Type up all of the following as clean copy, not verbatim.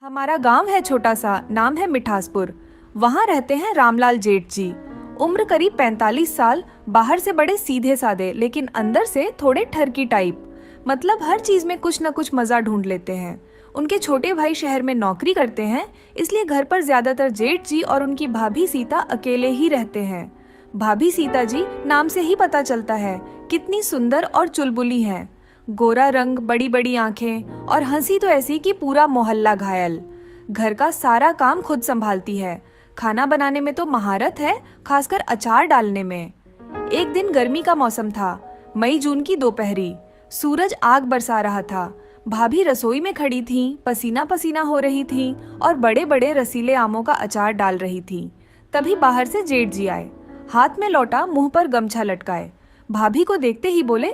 हमारा गांव है छोटा सा, नाम है मिठासपुर। वहाँ रहते हैं रामलाल जेठ जी। उम्र करीब 45 साल। बाहर से बड़े सीधे साधे, लेकिन अंदर से थोड़े ठरकी टाइप। मतलब हर चीज में कुछ न कुछ मजा ढूंढ लेते हैं। उनके छोटे भाई शहर में नौकरी करते हैं, इसलिए घर पर ज्यादातर जेठ जी और उनकी भाभी सीता अकेले ही रहते हैं। भाभी सीता जी नाम से ही पता चलता है कितनी सुंदर और चुलबुली हैं। गोरा रंग, बड़ी बड़ी आंखें और हंसी तो ऐसी कि पूरा मोहल्ला घायल। घर का सारा काम खुद संभालती है। खाना बनाने में तो महारत है, खासकर अचार डालने में। एक दिन गर्मी का मौसम था, मई जून की दोपहरी। सूरज आग बरसा रहा था। भाभी रसोई में खड़ी थीं, पसीना पसीना हो रही थीं और बड़े बड़े रसीले आमों का अचार डाल रही थीं। तभी बाहर से जेठ जी आए, हाथ में लौटा, मुंह पर गमछा लटकाए। भाभी को देखते ही बोले,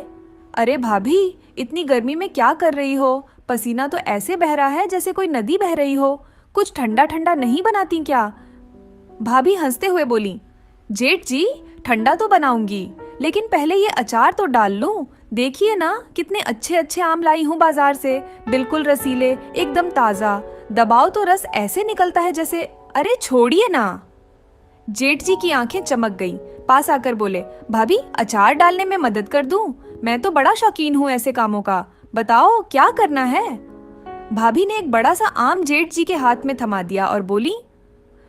अरे भाभी, इतनी गर्मी में क्या कर रही हो? पसीना तो ऐसे बह रहा है जैसे कोई नदी बह रही हो। कुछ ठंडा ठंडा नहीं बनाती क्या? भाभी हंसते हुए बोली, जेठ जी, ठंडा तो बनाऊंगी, लेकिन पहले ये अचार तो डाल लूं। देखिए ना, कितने अच्छे अच्छे आम लाई हूँ बाजार से, बिल्कुल रसीले, एकदम ताजा। दबाओ तो रस ऐसे निकलता है जैसे। अरे छोड़िए ना। जेठ जी की आंखें चमक गईं। पास आकर बोले, भाभी, अचार डालने में मदद कर दूं? मैं तो बड़ा शौकीन हूँ ऐसे कामों का। बताओ क्या करना है? भाभी ने एक बड़ा सा आम जेठ जी के हाथ में थमा दिया और बोली,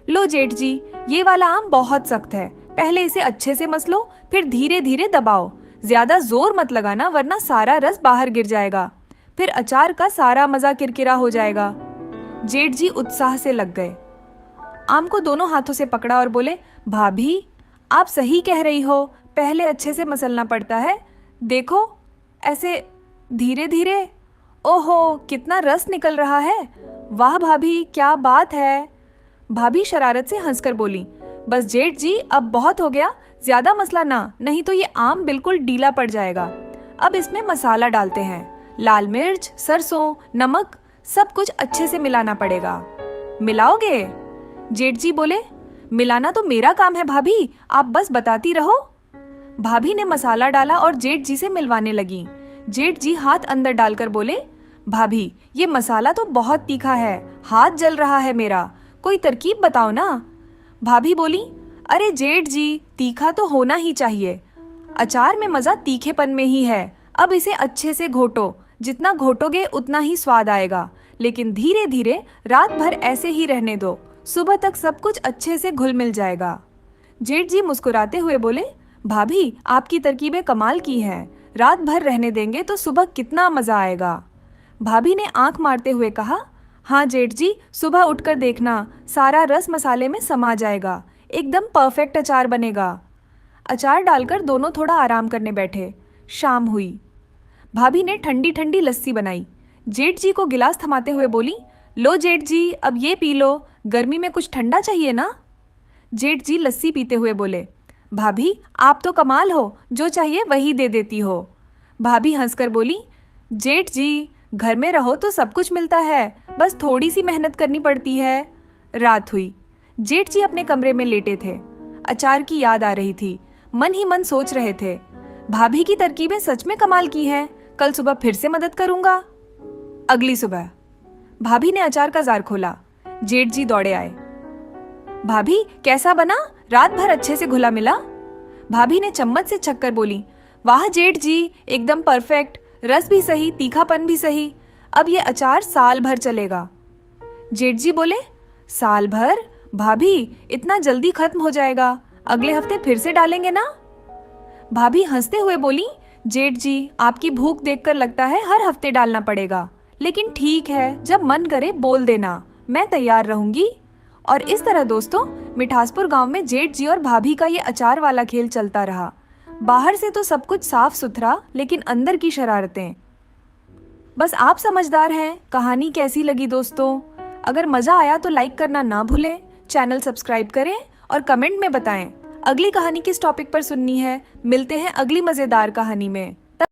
लो जेठ जी, ये वाला आम बहुत सख्त है। पहले इसे अच्छे से मसलो, फिर धीरे धीरे दबाओ। ज्यादा जोर मत लगाना, वरना सारा रस बाहर गिर जाएगा। फिर अचार का सारा मजा किरकिरा हो जाएगा। जेठ जी उत्साह से लग गए। आम को दोनों हाथों से पकड़ा और बोले, भाभी, आप सही कह रही हो, पहले अच्छे से मसलना पड़ता है। देखो, ऐसे धीरे धीरे। ओहो, कितना रस निकल रहा है। वाह भाभी, क्या बात है। भाभी शरारत से हंसकर बोली, बस जेठ जी, अब बहुत हो गया, ज्यादा मसला ना, नहीं तो ये आम बिल्कुल ढीला पड़ जाएगा। अब इसमें मसाला डालते हैं। लाल मिर्च, सरसों, नमक, सब कुछ अच्छे से मिलाना पड़ेगा। मिलाओगे? जेठ जी बोले, मिलाना तो मेरा काम है भाभी, आप बस बताती रहो। भाभी ने मसाला डाला और जेठ जी से मिलवाने लगी। जेठ जी हाथ अंदर डालकर बोले, भाभी, ये मसाला तो बहुत तीखा है, हाथ जल रहा है मेरा, कोई तरकीब बताओ ना। भाभी बोली, अरे जेठ जी, तीखा तो होना ही चाहिए। अचार में मजा तीखेपन में ही है। अब इसे अच्छे से घोटो, जितना घोटोगे उतना ही स्वाद आएगा, लेकिन धीरे धीरे रात भर ऐसे ही रहने दो, सुबह तक सब कुछ अच्छे से घुल मिल जाएगा। जेठ जी मुस्कुराते हुए बोले, भाभी, आपकी तरकीबें कमाल की हैं, रात भर रहने देंगे तो सुबह कितना मजा आएगा। भाभी ने आंख मारते हुए कहा, हाँ जेठ जी, सुबह उठकर देखना, सारा रस मसाले में समा जाएगा, एकदम परफेक्ट अचार बनेगा। अचार डालकर दोनों थोड़ा आराम करने बैठे। शाम हुई। भाभी ने ठंडी ठंडी लस्सी बनाई। जेठ जी को गिलास थमाते हुए बोली, लो जेठ जी, अब ये पी लो, गर्मी में कुछ ठंडा चाहिए ना। जेठ जी लस्सी पीते हुए बोले, भाभी, आप तो कमाल हो, जो चाहिए वही दे देती हो। भाभी हंसकर बोली, जेठ जी, घर में रहो तो सब कुछ मिलता है, बस थोड़ी सी मेहनत करनी पड़ती है। रात हुई। जेठ जी अपने कमरे में लेटे थे। अचार की याद आ रही थी। मन ही मन सोच रहे थे, भाभी की तरकीबें सच में कमाल की हैं, कल सुबह फिर से मदद करूंगा। अगली सुबह भाभी ने अचार का जार खोला। जेठ जी दौड़े आए। भाभी, कैसा बना? रात भर अच्छे से घुला मिला? भाभी ने चम्मच से छक्कर बोली, वाह जेठ जी, एकदम परफेक्ट, रस भी सही, तीखापन भी सही। अब ये अचार साल भर चलेगा। जेठ जी बोले, साल भर? भाभी, इतना जल्दी खत्म हो जाएगा, अगले हफ्ते फिर से डालेंगे ना। भाभी हंसते हुए बोली, जेठ जी, आपकी भूख देखकर लगता है हर हफ्ते डालना पड़ेगा, लेकिन ठीक है, जब मन करे बोल देना, मैं तैयार रहूंगी। और इस तरह दोस्तों, मिठासपुर गांव में जेठ जी और भाभी का ये अचार वाला खेल चलता रहा। बाहर से तो सब कुछ साफ सुथरा, लेकिन अंदर की शरारतें। बस आप समझदार हैं। कहानी कैसी लगी दोस्तों? अगर मजा आया तो लाइक करना ना भूलें, चैनल सब्सक्राइब करें और कमेंट में बताएं अगली कहानी किस टॉपिक पर सुननी है। मिलते हैं अगली मजेदार कहानी में।